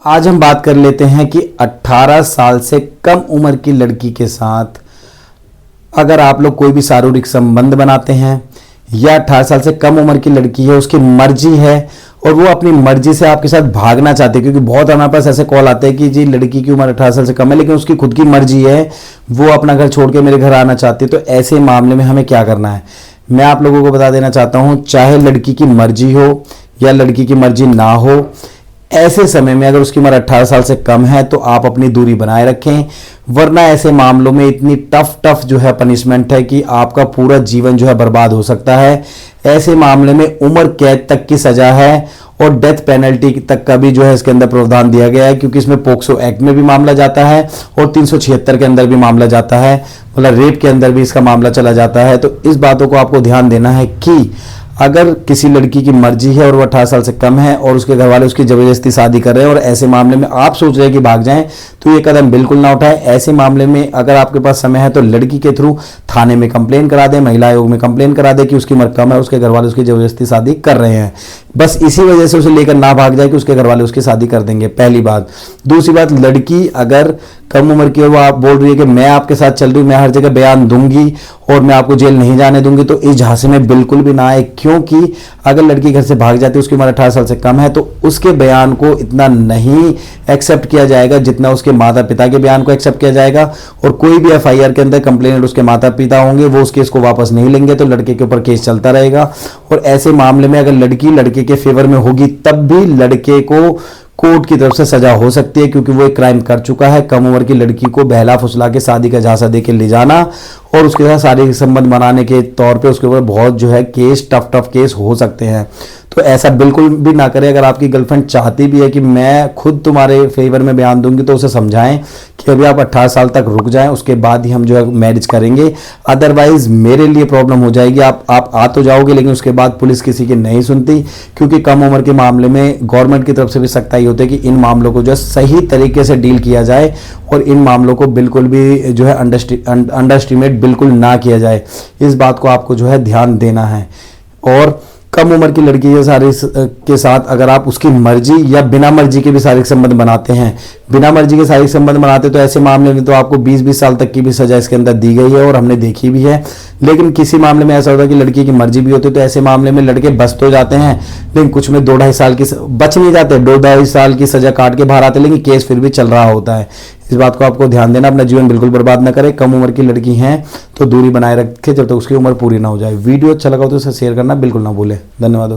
आज हम बात कर लेते हैं कि 18 साल से कम उम्र की लड़की के साथ अगर आप लोग कोई भी शारीरिक संबंध बनाते हैं या 18 साल से कम उम्र की लड़की है, उसकी मर्जी है और वो अपनी मर्जी से आपके साथ भागना चाहती है, क्योंकि बहुत हमारे पास ऐसे कॉल आते हैं कि जी लड़की की उम्र 18 साल से कम है लेकिन उसकी खुद की मर्जी है, वो अपना घर छोड़ के मेरे घर आना चाहती है। तो ऐसे मामले में हमें क्या करना है, मैं आप लोगों को बता देना चाहता हूं। चाहे लड़की की मर्जी हो या लड़की की मर्जी ना हो, ऐसे समय में अगर उसकी उम्र 18 साल से कम है तो आप अपनी दूरी बनाए रखें, वरना ऐसे मामलों में इतनी टफ जो है पनिशमेंट है कि आपका पूरा जीवन जो है बर्बाद हो सकता है। ऐसे मामले में उम्र कैद तक की सजा है और डेथ पेनल्टी तक का भी जो है इसके अंदर प्रावधान दिया गया है, क्योंकि इसमें पोक्सो एक्ट में भी मामला जाता है और 376 के अंदर भी मामला जाता है, मतलब रेप के अंदर भी इसका मामला चला जाता है। तो इस बातों को आपको ध्यान देना है कि अगर किसी लड़की की मर्जी है और वो 18 साल से कम है और उसके घर वाले उसकी जबरदस्ती शादी कर रहे हैं और ऐसे मामले में आप सोच रहे हैं कि भाग जाएं, तो ये कदम बिल्कुल ना उठाएं। ऐसे मामले में अगर आपके पास समय है तो लड़की के थ्रू थाने में कंप्लेन करा दें, महिला आयोग में कंप्लेन करा दें कि उसकी उम्र कम है, उसके घर वाले उसकी जबरदस्ती शादी कर रहे हैं। बस इसी वजह से उसे लेकर ना भाग जाए कि उसके घर वाले उसकी शादी कर देंगे, पहली बात। दूसरी बात, लड़की अगर कम उम्र की है, वो आप बोल रही है कि मैं आपके साथ चल रही हूँ, मैं हर जगह बयान दूंगी और मैं आपको जेल नहीं जाने दूंगी, तो इस झांसे में बिल्कुल भी ना आए। क्योंकि अगर लड़की घर से भाग जाती है, उसकी उम्र 18 साल से कम है, तो उसके बयान को इतना नहीं एक्सेप्ट किया जाएगा जितना उसके माता पिता के बयान को एक्सेप्ट किया जाएगा। और कोई भी एफआईआर के अंदर कंप्लेनेंट उसके माता पिता होंगे, वो उस केस को वापस नहीं लेंगे, तो लड़के के ऊपर केस चलता रहेगा। और ऐसे मामले में अगर लड़की लड़के के फेवर में होगी तब भी लड़के को कोर्ट की तरफ से सजा हो सकती है, क्योंकि वो एक क्राइम कर चुका है। कम उम्र की लड़की को बहला फुसला के शादी का झांसा दे के ले जाना और उसके साथ शारीरिक संबंध बनाने के तौर पे उसके ऊपर बहुत जो है केस टफ केस हो सकते हैं। तो ऐसा बिल्कुल भी ना करें। अगर आपकी गर्लफ्रेंड चाहती भी है कि मैं खुद तुम्हारे फेवर में बयान दूंगी, तो उसे समझाएं कि अभी आप 18 साल तक रुक जाएं, उसके बाद ही हम जो है मैरिज करेंगे, अदरवाइज मेरे लिए प्रॉब्लम हो जाएगी। आप आ तो जाओगे लेकिन उसके बाद पुलिस किसी की नहीं सुनती, क्योंकि कम उम्र के मामले में गवर्नमेंट की तरफ से भी सख्ताई होती है कि इन मामलों को जो है सही तरीके से डील किया जाए और इन मामलों को बिल्कुल भी जो है अंडर एस्टिमेट बिल्कुल ना किया जाए। इस बात को आपको जो है ध्यान देना है। और कम उम्र की लड़की के साथ अगर आप उसकी मर्जी या बिना मर्जी के भी शारीरिक संबंध बनाते हैं, बिना मर्जी के शारीरिक संबंध बनाते, तो ऐसे मामले में तो आपको 20-20 साल तक की भी सजा इसके अंदर दी गई है और हमने देखी भी है। लेकिन किसी मामले में ऐसा होता है कि लड़की की मर्जी भी होती है, तो ऐसे मामले में लड़के बच तो जाते हैं, लेकिन कुछ में 2-2.5 साल की बच नहीं जाते, 2-2.5 साल की सजा काट के बाहर आते, लेकिन केस फिर भी चल रहा होता है। इस बात को आपको ध्यान देना, अपना जीवन बिल्कुल बर्बाद ना करें। कम उम्र की लड़की हैं तो दूरी बनाए रखें जब तक उसकी उम्र पूरी ना हो जाए। वीडियो अच्छा लगा तो इसे शेयर करना बिल्कुल ना भूलें। धन्यवाद।